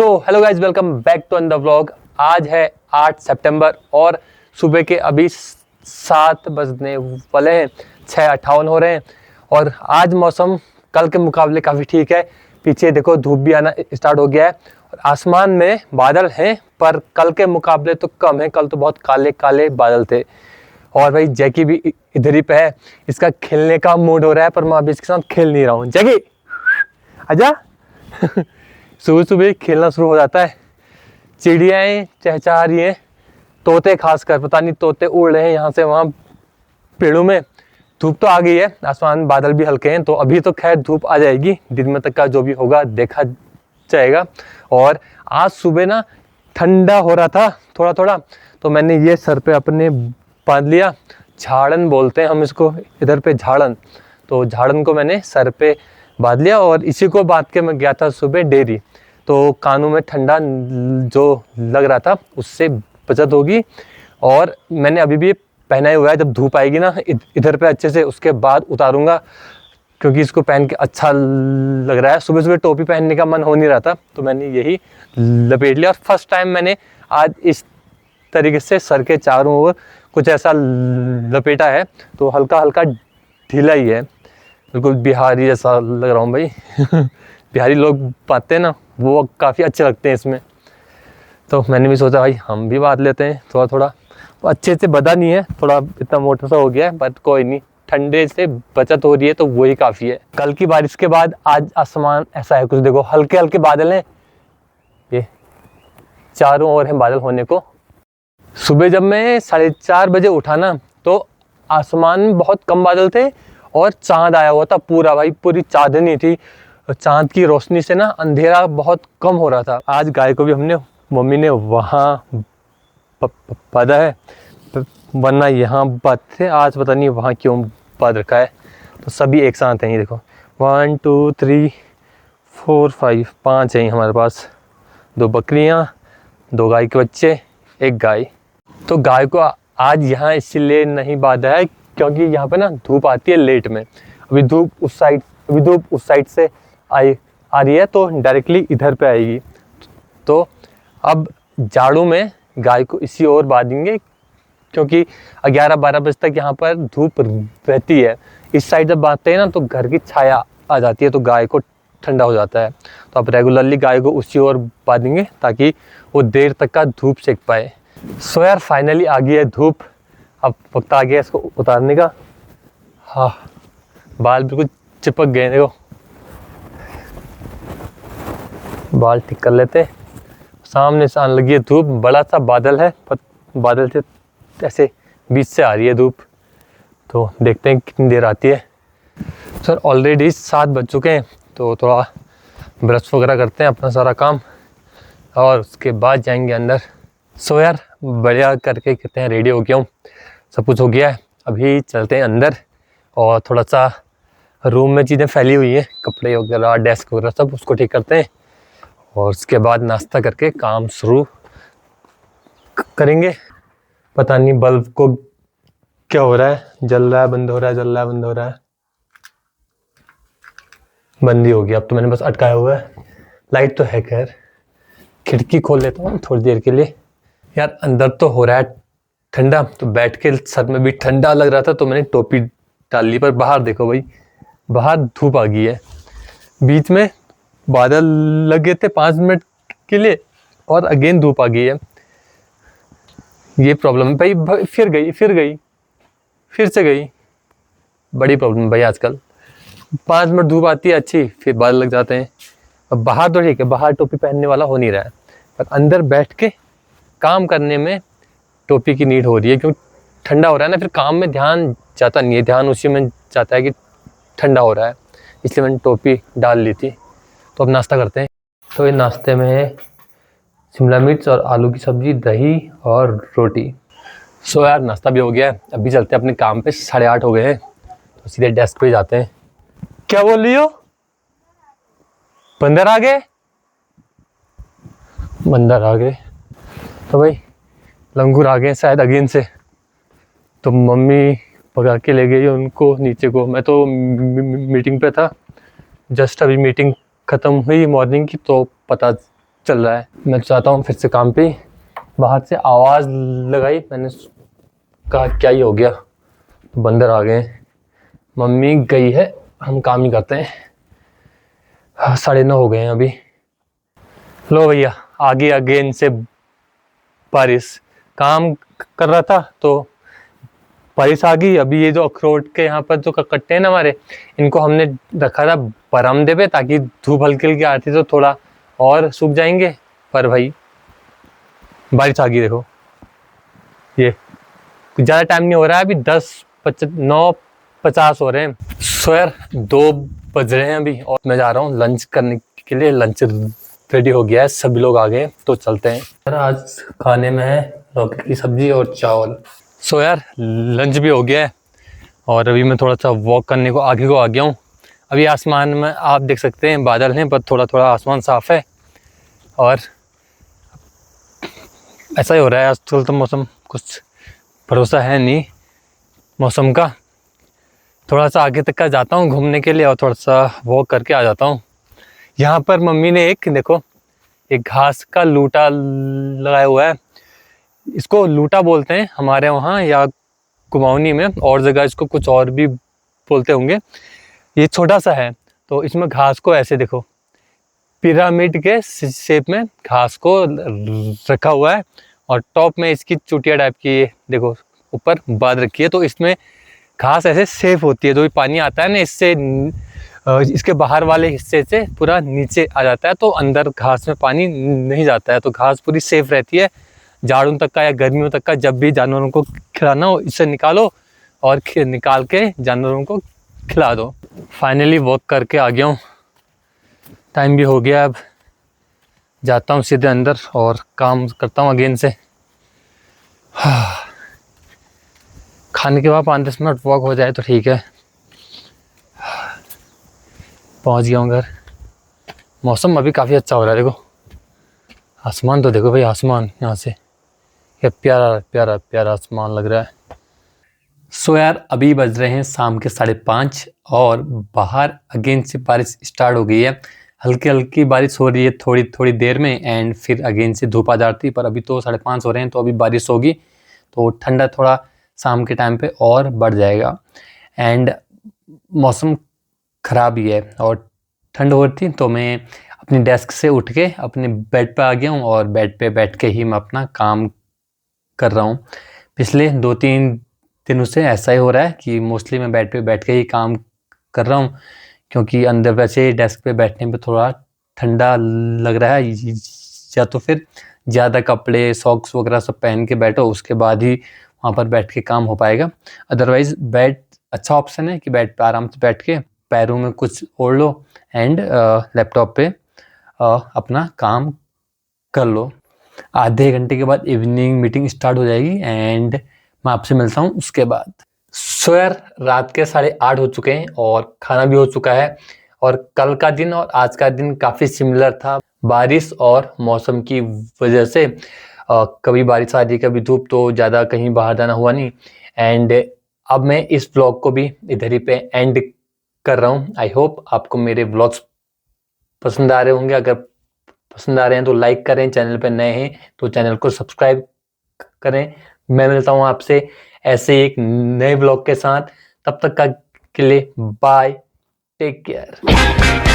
So hello guys, welcome back to another vlog. आज है 8 सितंबर और सुबह के अभी 7 बजने वाले हैं, 6:58 हो रहे हैं। और आज मौसम कल के मुकाबले काफ़ी ठीक है। पीछे देखो धूप भी आना स्टार्ट हो गया है और आसमान में बादल हैं, पर कल के मुकाबले तो कम है। कल तो बहुत काले काले बादल थे। और भाई जैकी भी इधर ही पे है, इसका खेलने का मूड हो रहा है, पर मैं अभी इसके साथ खेल नहीं रहा हूँ। जैकी आजा। सुबह सुबह खेलना शुरू हो जाता है। चिड़ियाएँ चहचहा रही हैं, तोते खासकर, पता नहीं तोते उड़ रहे हैं यहाँ से वहाँ पेड़ों में। धूप तो आ गई है, आसमान बादल भी हल्के हैं, तो अभी तो खैर धूप आ जाएगी। दिन में तक का जो भी होगा देखा जाएगा। और आज सुबह ना ठंडा हो रहा था थोड़ा थोड़ा, तो मैंने ये सर पे अपने बांध लिया। झाड़न बोलते हैं हम इसको इधर पे, झाड़न। तो झाड़न को मैंने सर पे बांध लिया और इसी को बांध के मैं गया था सुबह डेयरी। तो कानों में ठंडा जो लग रहा था उससे बचत होगी। और मैंने अभी भी पहना ही हुआ है, जब धूप आएगी ना इधर पे अच्छे से उसके बाद उतारूंगा, क्योंकि इसको पहन के अच्छा लग रहा है। सुबह सुबह टोपी पहनने का मन हो नहीं रहा था, तो मैंने यही लपेट लिया। और फर्स्ट टाइम मैंने आज इस तरीके से सर के चारों ओर कुछ ऐसा लपेटा है, तो हल्का हल्का ढीला ही है, बिल्कुल बिहारी जैसा लग रहा हूँ भाई। बिहारी लोग बांधते हैं ना, वो काफ़ी अच्छे लगते हैं इसमें। तो मैंने भी सोचा भाई हम भी बांध लेते हैं थोड़ा थोड़ा। तो अच्छे से बधा नहीं है, थोड़ा इतना मोटा सा हो गया है, बट कोई नहीं, ठंडे से बचत हो रही है तो वही काफ़ी है। कल की बारिश के बाद आज आसमान ऐसा है कुछ, देखो हल्के हल्के बादल हैं, ये चारों ओर हैं बादल होने को। सुबह जब मैं 4:30 बजे उठा ना, तो आसमान में बहुत कम बादल थे और चाँद आया हुआ था पूरा, भाई पूरी चाँदनी थी। चाँद की रोशनी से ना अंधेरा बहुत कम हो रहा था। आज गाय को भी हमने, मम्मी ने वहाँ बांधा है, वरना यहाँ बांधते, आज पता नहीं वहाँ क्यों बांध रखा है। तो सभी एक साथ हैं, ये देखो 1 2 3 4 5 5 हैं हमारे पास। 2 बकरियाँ, 2 गाय के बच्चे, 1 गाय। तो गाय को आज यहाँ इसलिए नहीं बांधा है क्योंकि यहाँ पे ना धूप आती है लेट में। अभी धूप उस साइड से आ रही है, तो डायरेक्टली इधर पे आएगी। तो अब जाड़ों में गाय को इसी ओर बांधेंगे, क्योंकि 11-12 बजे तक यहाँ पर धूप रहती है। इस साइड जब बांधते हैं ना, तो घर की छाया आ जाती है, तो गाय को ठंडा हो जाता है। तो अब रेगुलरली गाय को उसी ओर बांधेंगे ताकि वो देर तक का धूप सेक पाए। सो यार फाइनली आ गई है धूप, अब वक्त आ गया इसको उतारने का। हाँ, बाल बिल्कुल चिपक गए, देखो बाल ठीक कर लेते। सामने से आने लगी है धूप, बड़ा सा बादल है, पर बादल से ऐसे बीच से आ रही है धूप। तो देखते हैं कितनी देर आती है। सर ऑलरेडी 7 बज चुके हैं, तो थोड़ा ब्रश वगैरह करते हैं अपना सारा काम और उसके बाद जाएंगे अंदर। सो यार बढ़िया करके कहते हैं रेडी हो गया हूँ, सब कुछ हो गया है। अभी चलते हैं अंदर और थोड़ा सा रूम में चीज़ें फैली हुई हैं, कपड़े वगैरह डेस्क वगैरह सब, उसको ठीक करते हैं और उसके बाद नाश्ता करके काम शुरू करेंगे। पता नहीं बल्ब को क्या हो रहा है, जल रहा है बंद हो रहा है, जल रहा है बंद हो रहा है। बंद ही हो गया अब तो, मैंने बस अटकाया हुआ है। लाइट तो है खैर। खिड़की खोल लेता हूँ थोड़ी देर के लिए। यार अंदर तो हो रहा है ठंडा, तो बैठ के सर में भी ठंडा लग रहा था, तो मैंने टोपी डाल ली। पर बाहर देखो भाई, बाहर धूप आ गई है। बीच में बादल लगे थे 5 मिनट के लिए और अगेन धूप आ गई है। ये प्रॉब्लम है भाई, फिर से गई। बड़ी प्रॉब्लम है भाई आजकल। 5 मिनट धूप आती है अच्छी, फिर बादल लग जाते हैं। अब बाहर तो ठीक है, बाहर टोपी पहनने वाला हो नहीं रहा है, पर अंदर बैठ के काम करने में टोपी की नीड हो रही है, क्योंकि ठंडा हो रहा है ना, फिर काम में ध्यान जाता नहीं है, ध्यान उसी में जाता है कि ठंडा हो रहा है। इसलिए मैंने टोपी डाल ली थी। तो अब नाश्ता करते हैं। तो ये नाश्ते में है शिमला मिर्च और आलू की सब्जी, दही और रोटी। सो यार नाश्ता भी हो गया है, अभी चलते हैं अपने काम पे। 8:30 हो गए हैं, तो सीधे डेस्क पे जाते हैं। क्या बोल रही हो? बंदर आ गए? बंदर आ गए तो भाई लंगूर आ गए शायद अगेन से। तो मम्मी पकड़ के ले गई उनको नीचे को। मैं तो मीटिंग पे था, जस्ट अभी मीटिंग ख़त्म हुई मॉर्निंग की, तो पता चल रहा है। मैं चाहता हूँ फिर से काम पे। बाहर से आवाज़ लगाई, मैंने कहा क्या ही हो गया, बंदर आ गए। मम्मी गई है, हम काम ही करते हैं। 9:30 हो गए हैं अभी। लो भैया, आगे आगे इनसे बारिश। काम कर रहा था तो बारिश आ गई। अभी ये जो अखरोट के यहाँ पर जो कट्टे हैं ना हमारे, इनको हमने रखा था बरामदे पे ताकि धूप हल्की हल्की आती तो थोड़ा और सूख जाएंगे। पर भाई बारिश आ गई, देखो ये ज़्यादा टाइम नहीं हो रहा है, अभी 9:50 हो रहे हैं। सो यार 2 बज रहे हैं अभी और मैं जा रहा हूँ लंच करने के लिए। लंच रेडी हो गया है, सभी लोग आ गए, तो चलते हैं। यार आज खाने में है लौकी की सब्जी और चावल। सो यार लंच भी हो गया है और अभी मैं थोड़ा सा वॉक करने को आगे को आ गया हूँ। अभी आसमान में आप देख सकते हैं बादल हैं, पर थोड़ा थोड़ा आसमान साफ़ है और ऐसा ही हो रहा है आजकल। तो मौसम कुछ भरोसा है नहीं मौसम का। थोड़ा सा आगे तक का जाता हूँ घूमने के लिए और थोड़ा सा वॉक करके आ जाता हूँ। यहाँ पर मम्मी ने एक देखो, एक घास का लूटा लगाया हुआ है। इसको लूटा बोलते हैं हमारे वहाँ, या कुमाऊनी में, और जगह इसको कुछ और भी बोलते होंगे। ये छोटा सा है तो इसमें घास को ऐसे देखो पिरामिड के शेप में घास को रखा हुआ है और टॉप में इसकी चुटिया टाइप की देखो ऊपर बांध रखी है। तो इसमें घास ऐसे सेफ होती है, जो भी पानी आता है ना इससे इसके बाहर वाले हिस्से से पूरा नीचे आ जाता है, तो अंदर घास में पानी नहीं जाता है, तो घास पूरी सेफ रहती है जाड़ों तक का या गर्मियों तक का। जब भी जानवरों को खिलाना हो इसे निकालो और निकाल के जानवरों को खिला दो। फाइनली वॉक करके आ गया हूँ, टाइम भी हो गया। अब जाता हूँ सीधे अंदर और काम करता हूँ अगेन से। खाने के बाद 5-10 मिनट वॉक हो जाए तो ठीक है। पहुँच गया हूँ घर। मौसम अभी काफ़ी अच्छा हो रहा है, देखो आसमान तो देखो भाई, आसमान यहाँ से क्या प्यारा प्यारा प्यारा आसमान लग रहा है। सो यार अभी बज रहे हैं शाम के 5:30 और बाहर अगेन से बारिश स्टार्ट हो गई है। हल्की हल्की बारिश हो रही है थोड़ी थोड़ी देर में एंड फिर अगेन से धूप आ जाती है। पर अभी तो 5:30 हो रहे हैं तो अभी बारिश होगी तो ठंडा थोड़ा शाम के टाइम पे और बढ़ जाएगा। एंड मौसम ख़राब ही है और ठंड हो रही थी तो मैं अपनी डेस्क से उठ के अपने बेड पे आ गया हूँ और बेड पे बैठ के ही मैं अपना काम कर रहा हूँ। पिछले 2-3 दिनों से ऐसा ही हो रहा है कि मोस्टली मैं बेड पे बैठ के ही काम कर रहा हूँ, क्योंकि अंदर वैसे डेस्क पे बैठने पे थोड़ा ठंडा लग रहा है। या तो फिर ज़्यादा कपड़े सॉक्स वगैरह सब पहन के बैठो, उसके बाद ही वहाँ पर बैठ के काम हो पाएगा। अदरवाइज़ बेड अच्छा ऑप्शन है कि बेड पे आराम से बैठ के पैरों में कुछ ओढ़ लो एंड लैपटॉप पे अपना काम कर लो। आधे घंटे के बाद इवनिंग मीटिंग स्टार्ट हो जाएगी एंड मैं आपसे मिलता हूँ उसके बाद। सो यार रात के 8:30 हो चुके हैं और खाना भी हो चुका है और कल का दिन और आज का दिन काफ़ी सिमिलर था। बारिश और मौसम की वजह से कभी बारिश आ रही कभी धूप, तो ज़्यादा कहीं बाहर जाना हुआ नहीं। एंड अब मैं इस ब्लॉग को भी इधर ही पे एंड कर रहा हूँ। आई होप आपको मेरे ब्लॉग्स पसंद आ रहे होंगे। अगर पसंद आ रहे हैं तो लाइक करें, चैनल पे नए हैं तो चैनल को सब्सक्राइब करें। मैं मिलता हूँ आपसे ऐसे एक नए ब्लॉग के साथ, तब तक का के लिए बाय, टेक केयर।